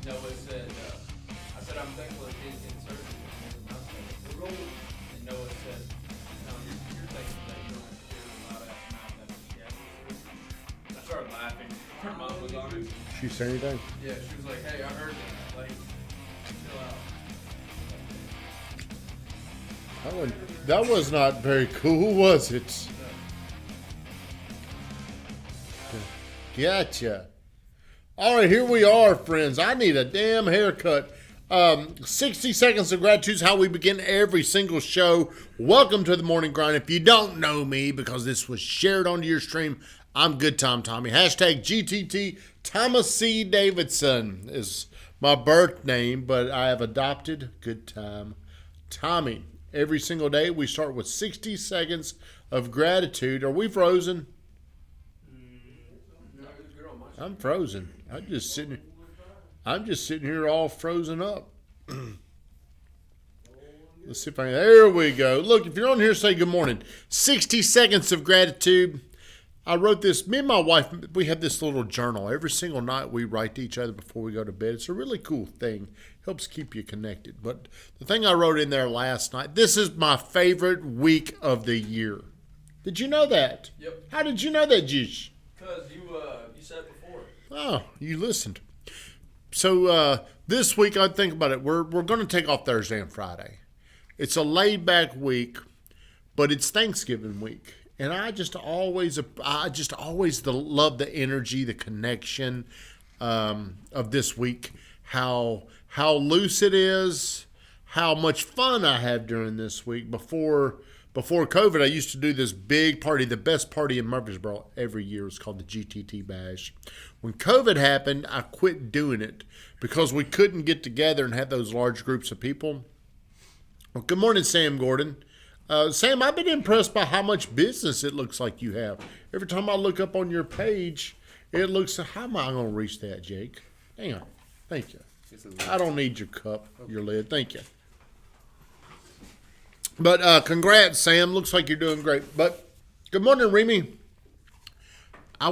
Noah said, I said, I'm thankful that kids get surgery. And Noah said, no, you're thankful that you don't have to hear a loud ass mouth after she had surgery. I started laughing. Her mom was on it. She say anything? Yeah, she was like, hey, I heard that. Like, chill out. That was not very cool, was it? Gotcha. All right, here we are, friends. I need a damn haircut. 60 seconds of gratitude is how we begin every single show. Welcome to the morning grind. If you don't know me, because this was shared onto your stream, I'm GoodTimeTommy. Hashtag GTT. Thomas C. Davidson is my birth name, but I have adopted GoodTimeTommy. Every single day, we start with 60 seconds of gratitude. Are we frozen? I'm frozen. I'm just sitting here all frozen up. Let's see if I can. There we go. Look, if you're on here, say good morning. 60 seconds of gratitude. I wrote this. Me and my wife, we have this little journal. Every single night we write to each other before we go to bed. It's a really cool thing. Helps keep you connected. But the thing I wrote in there last night, this is my favorite week of the year. Did you know that? Yep. How did you know that, Jish? Because you said it before. Oh, you listened. So this week, I think about it. We're going to take off Thursday and Friday. It's a laid back week, but it's Thanksgiving week, and I just always love the energy, the connection of this week. How loose it is, how much fun I have during this week. Before COVID, I used to do this big party, the best party in Murfreesboro every year. It's called the GTT Bash. When COVID happened, I quit doing it because we couldn't get together and have those large groups of people. Well, good morning, Sam Gordon. Sam, I've been impressed by how much business it looks like you have. Every time I look up on your page, it looks, how am I going to reach that, Jake? Hang on. Thank you. I don't need your cup, your lid. Thank you. But congrats, Sam. Looks like you're doing great. But good morning, Remy.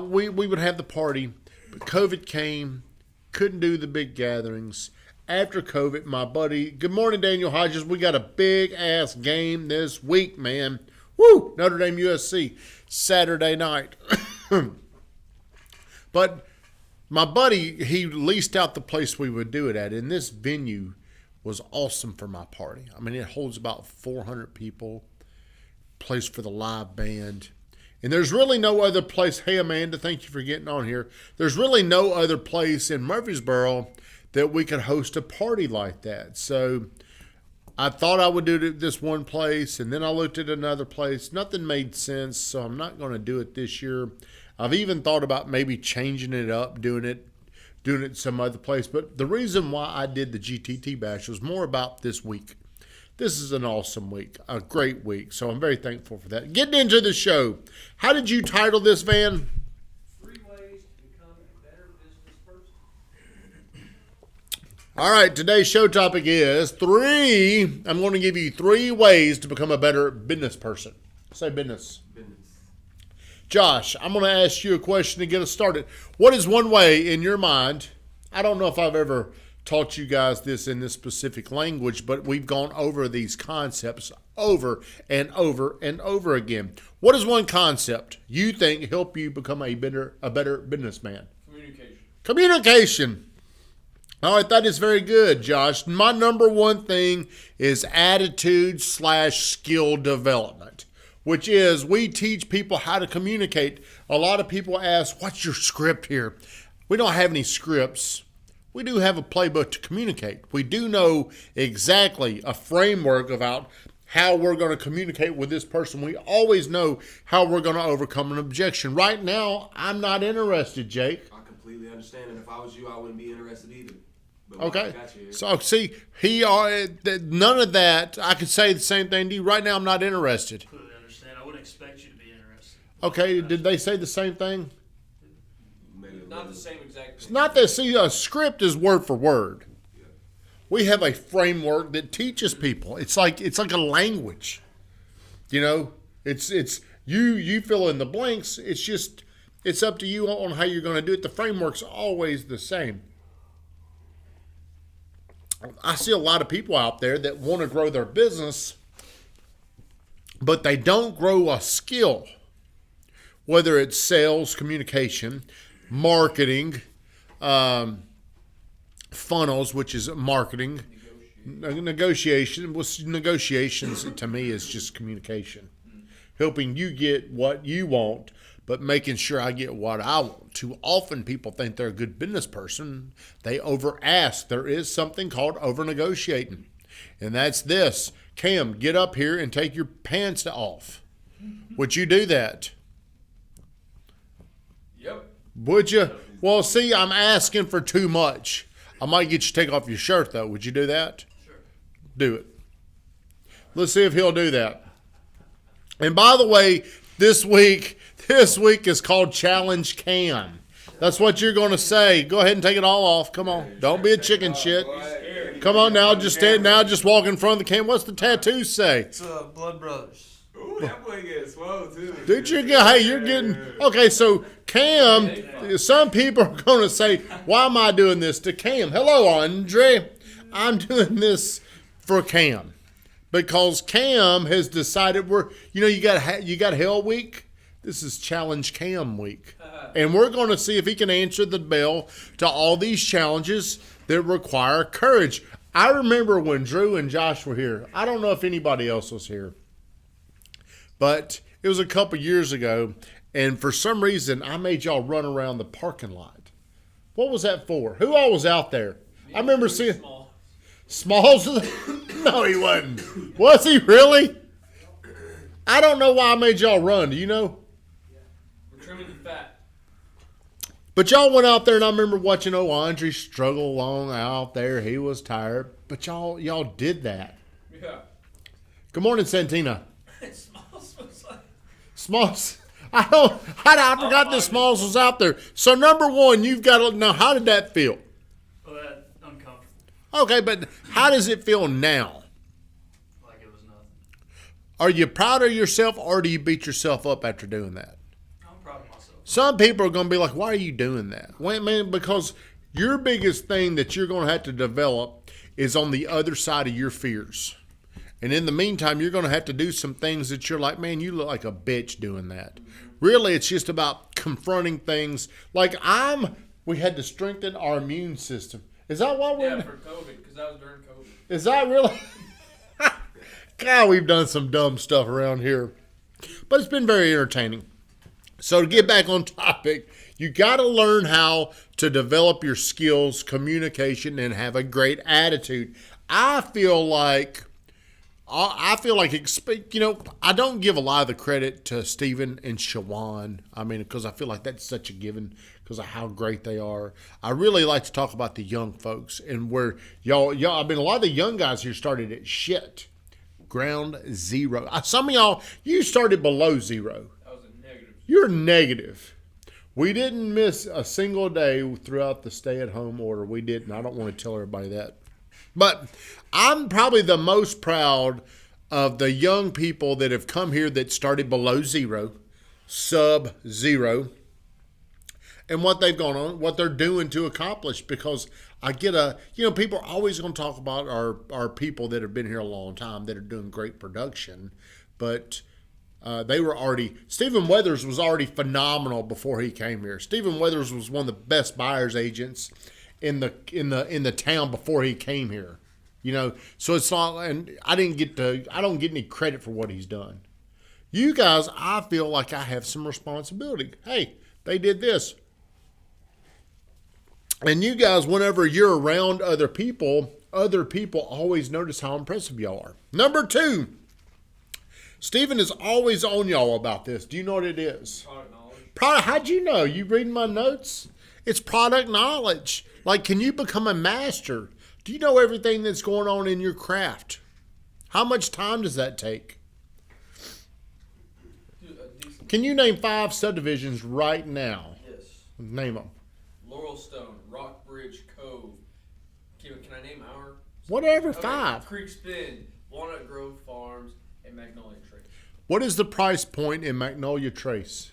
We would have the party, but COVID came. Couldn't do the big gatherings. After COVID, my buddy, good morning, Daniel Hodges. We got a big-ass game this week, man. Woo! Notre Dame USC, Saturday night. But my buddy, he leased out the place we would do it at, and this venue was awesome for my party. I mean, it holds about 400 people, place for the live band. And there's really no other place. Hey, Amanda, thank you for getting on here. There's really no other place in Murfreesboro that we could host a party like that. So I thought I would do it at this one place, and then I looked at another place. Nothing made sense, so I'm not going to do it this year. I've even thought about maybe changing it up, doing it some other place. But the reason why I did the GTT Bash was more about this week. This is an awesome week, a great week. So I'm very thankful for that. Getting into the show. How did you title this, Van? 3 ways to become a better business person. All right, today's show topic is I'm going to give you 3 ways to become a better business person. Say business. Josh, I'm going to ask you a question to get us started. What is one way in your mind? I don't know if I've ever taught you guys this in this specific language, but we've gone over these concepts over and over and over again. What is one concept you think help you become a better businessman? Communication. All right, that is very good, Josh. My number one thing is attitude/skill development, which is we teach people how to communicate. A lot of people ask, what's your script here? We don't have any scripts. We do have a playbook to communicate. We do know exactly a framework about how we're going to communicate with this person. We always know how we're going to overcome an objection. Right now, I'm not interested, Jake. I completely understand, and if I was you, I wouldn't be interested either. But Okay. So, see, none of that. I could say the same thing to you. Right now, I'm not interested. Completely understand. I wouldn't expect you to be interested. Okay, did they say the same thing? Not the same exact thing. It's not that, see, a script is word for word. We have a framework that teaches people. It's like a language. You know, it's you fill in the blanks. It's up to you on how you're going to do it. The framework's always the same. I see a lot of people out there that want to grow their business, but they don't grow a skill, whether it's sales, communication, marketing, funnels, which is marketing, negotiations to me is just communication, helping you get what you want, but making sure I get what I want. Too often people think they're a good business person. They over ask. There is something called over negotiating. And that's this. Cam, get up here and take your pants off. Would you do that? Yep. Would you? Well, see, I'm asking for too much. I might get you to take off your shirt, though. Would you do that? Sure. Do it. Let's see if he'll do that. And by the way, this week is called Challenge Cam. That's what you're going to say. Go ahead and take it all off. Come on. Don't be a chicken shit. Come on now. Just stand now. Just walk in front of the cam. What's the tattoo say? It's Blood Brothers. Ooh, that boy gets swole too. Dude, you're getting okay. So Cam, some people are going to say, "Why am I doing this to Cam?" Hello, Andre. I'm doing this for Cam because Cam has decided you got Hell Week. This is Challenge Cam Week, and we're going to see if he can answer the bell to all these challenges that require courage. I remember when Drew and Josh were here. I don't know if anybody else was here. But it was a couple years ago, and for some reason, I made y'all run around the parking lot. What was that for? Who all was out there? I remember seeing Smalls. No, he wasn't. Was he really? I don't know why I made y'all run. Do you know? We're trimming the fat. But y'all went out there, and I remember watching Andre struggle along out there. He was tired, but y'all did that. Yeah. Good morning, Santina. Smalls was like. Smalls. I forgot that Smalls was out there. So number one, you've got to know, how did that feel? Well, that uncomfortable. Okay, but how does it feel now? Like it was nothing. Are you proud of yourself, or do you beat yourself up after doing that? I'm proud of myself. Some people are going to be like, why are you doing that? Well, man, because your biggest thing that you're going to have to develop is on the other side of your fears. And in the meantime, you're going to have to do some things that you're like, man, you look like a bitch doing that. Really, it's just about confronting things. Like we had to strengthen our immune system. Is that why we're... Yeah, for COVID, because that was during COVID. Is that really... God, we've done some dumb stuff around here. But it's been very entertaining. So to get back on topic, you got to learn how to develop your skills, communication, and have a great attitude. I feel like, I don't give a lot of the credit to Stephen and Shawan. I mean, because I feel like that's such a given because of how great they are. I really like to talk about the young folks and where y'all, I mean, a lot of the young guys here started at shit. Ground zero. Some of y'all, you started below zero. That was a negative. You're negative. We didn't miss a single day throughout the stay-at-home order. We didn't. I don't want to tell everybody that. But I'm probably the most proud of the young people that have come here that started below zero, sub-zero, and what they've gone on, what they're doing to accomplish. Because I get people are always going to talk about our people that have been here a long time that are doing great production, but they were already. Stephen Weathers was already phenomenal before he came here. Stephen Weathers was one of the best buyers agents in the town before he came here. So it's not, and I don't get any credit for what he's done. You guys, I feel like I have some responsibility. Hey, they did this. And you guys, whenever you're around other people always notice how impressive y'all are. Number 2, Stephen is always on y'all about this. Do you know what it is? Product knowledge. How'd you know? You reading my notes? It's product knowledge. Like, can you become a master? Do you know everything that's going on in your craft? How much time does that take? Can you name 5 subdivisions right now? Yes. Name them. Laurelstone, Rockbridge Cove. Can I name our? Whatever, Okay, 5. Creek Spin, Walnut Grove Farms, and Magnolia Trace. What is the price point in Magnolia Trace?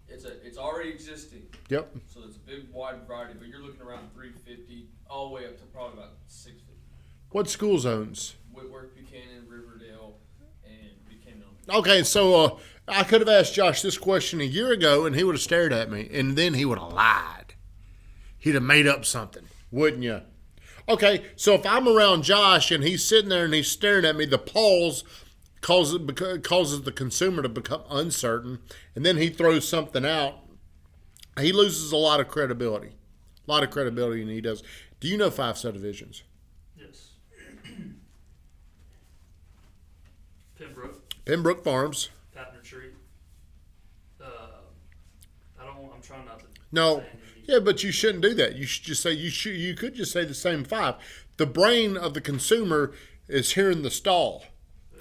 It's already existing. Yep. So it's a big wide variety, but you're looking around $350 all the way up to probably about $650. What school zones? Whitworth, Buchanan, Riverdale, and Buchanan. Okay, so I could have asked Josh this question a year ago, and he would have stared at me, and then he would have lied. He'd have made up something, wouldn't you? Okay, so if I'm around Josh and he's sitting there and he's staring at me, the pause causes the consumer to become uncertain, and then he throws something out. He loses a lot of credibility. A lot of credibility, and he does. Do you know 5 subdivisions? Yes. Pembroke, Pembroke Farms. Patner Tree. I'm trying not to. No. say any. Yeah, but you shouldn't do that. You should just say you could just say the same 5. The brain of the consumer is here in the stall,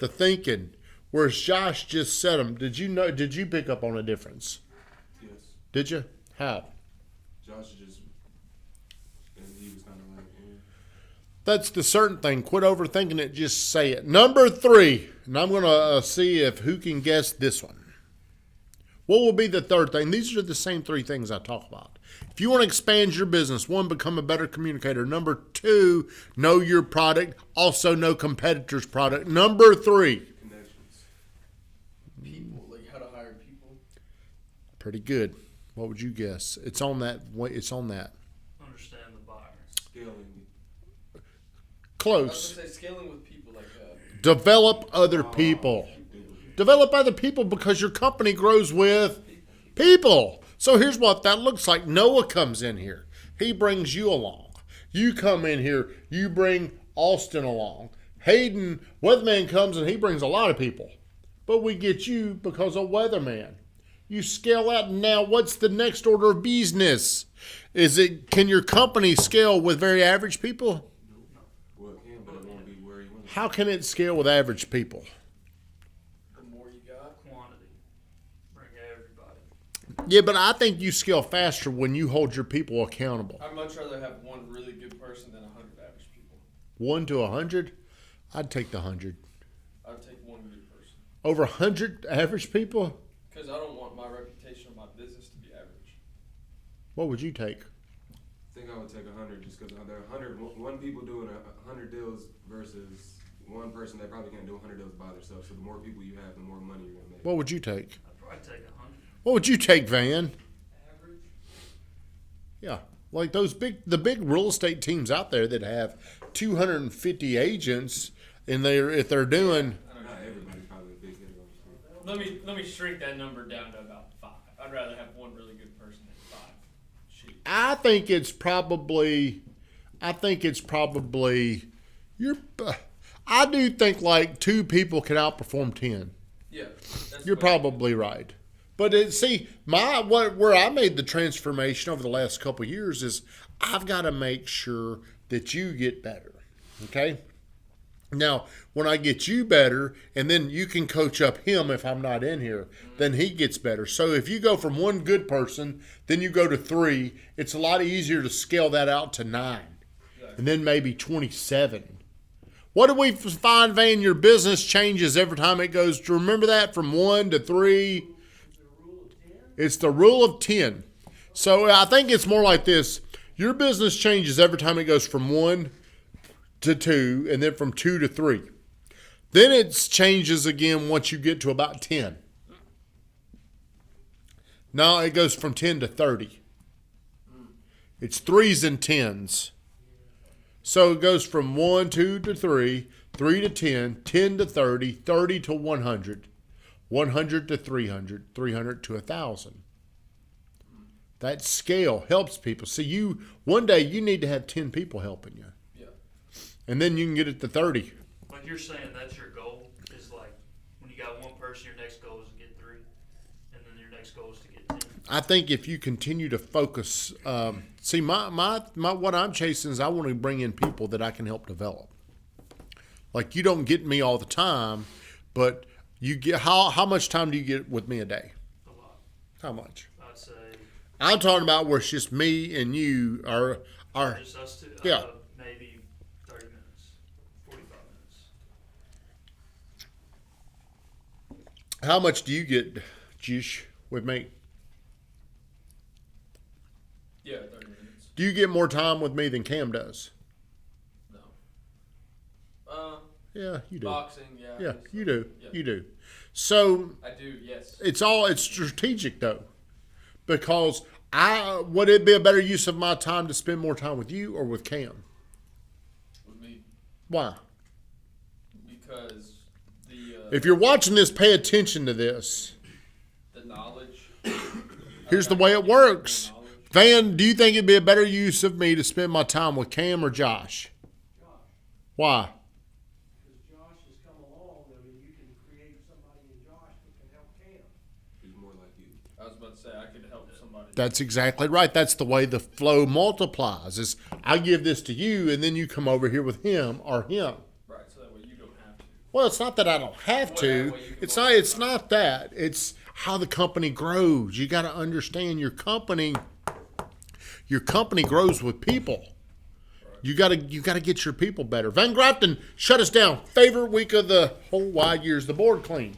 the thinking. Whereas Josh just said them. Did you pick up on a difference? Yes. Did you? How? Josh just, and he was kind of like, That's the certain thing. Quit overthinking it. Just say it. Number 3, and I'm going to see if who can guess this one. What will be the third thing? These are the same 3 things I talk about. If you want to expand your business, 1, become a better communicator. Number 2, know your product. Also know competitors' product. Number 3. connections. People, like how to hire people. Pretty good. What would you guess? It's on that. It's on that. Understand the buyer. Scaling. I was Close. gonna say scaling with people like Develop other people. Develop other people because your company grows with people. So here's what that looks like. Noah comes in here. He brings you along. You come in here. You bring Austin along. Hayden, Weatherman comes and he brings a lot of people. But we get you because of Weatherman. You scale out. Now what's the next order of business? Can your company scale with very average people? Well, it can, but it won't be where you want it. How can it scale with average people? the more you got. Quantity. Bring everybody. Yeah, but I think you scale faster when you hold your people accountable. I'd much rather have one really good person than 100 average people. 1 to 100, I'd take the 100. I'd take one good person Over 100 average people, because I don't want my reputation of my business to be average. what would you take? I think I would take 100 just because there are 100 people doing 100 deals versus one person that probably can't do 100 deals by themselves. So the more people you have, the more money you're gonna make. What would you take? I'd probably take 100. What would you take, Van? Average. Yeah, like the big real estate teams out there that have 250 agents, and if they're doing. Not everybody's probably a big hitter on the street. Let me shrink that number down to about 5. I'd rather have one really good person than 5. Shoot. I think it's probably. I do think like 2 people can outperform 10. Yeah. That's You're what- probably right. But where I made the transformation over the last couple of years is I've got to make sure that you get better. Okay? Now, when I get you better, and then you can coach up him if I'm not in here, then he gets better. So if you go from 1 good person, then you go to 3, it's a lot easier to scale that out to 9. And then maybe 27. What do we find, Van? Your business changes every time it goes. Do you remember that from 1 to 3? It's the rule of 10. So I think it's more like this. Your business changes every time it goes from 1 to 2, and then from 2 to 3. Then it changes again once you get to about 10. Now it goes from 10 to 30. It's 3s and 10s. So it goes from 1, 2 to 3, 3 to 10, 10 to 30, 30 to 100, 100 to 300, 300 to 1,000. That scale helps people. See, one day you need to have 10 people helping you. Yeah. And then you can get it to 30. Like you're saying, that's your goal. Is like when you got 1 person, your next goal is to get 3, and then your next goal is to get 10. I think if you continue to focus, see, my what I'm chasing is I want to bring in people that I can help develop. Like you don't get me all the time, but you get how much time do you get with me a day? A lot. How much? I'd say I'm talking about where it's just me and you are just us 2. Yeah. Maybe 30 minutes, 45 minutes. How much do you get, Jish, with me? Yeah, 30 minutes. Do you get more time with me than Cam does? No. Yeah, you do. Boxing, yeah. Yeah, just- you do. yeah. You do. So I do, yes. it's strategic though, because would it be a better use of my time to spend more time with you or with Cam? With me, Why? because If you're watching this, pay attention to this. the knowledge. Here's the way it works. Van, do you think it'd be a better use of me to spend my time with Cam or Josh? Josh, Why? because Josh has come along, I mean, you can create somebody in Josh that can help Cam. He's more like you. I was about to say I could help somebody. That's exactly right. That's the way the flow multiplies. Is I give this to you, and then you come over here with him or him. Right, so that way you don't have to. Well, it's not that I don't have Well, to. that way you can It's work not. it It's out. not that. It's how the company grows. You got to understand your company. Your company grows with people. You got to get your people better. Van Grafton, shut us down. Favorite week of the whole wide year is the board clean.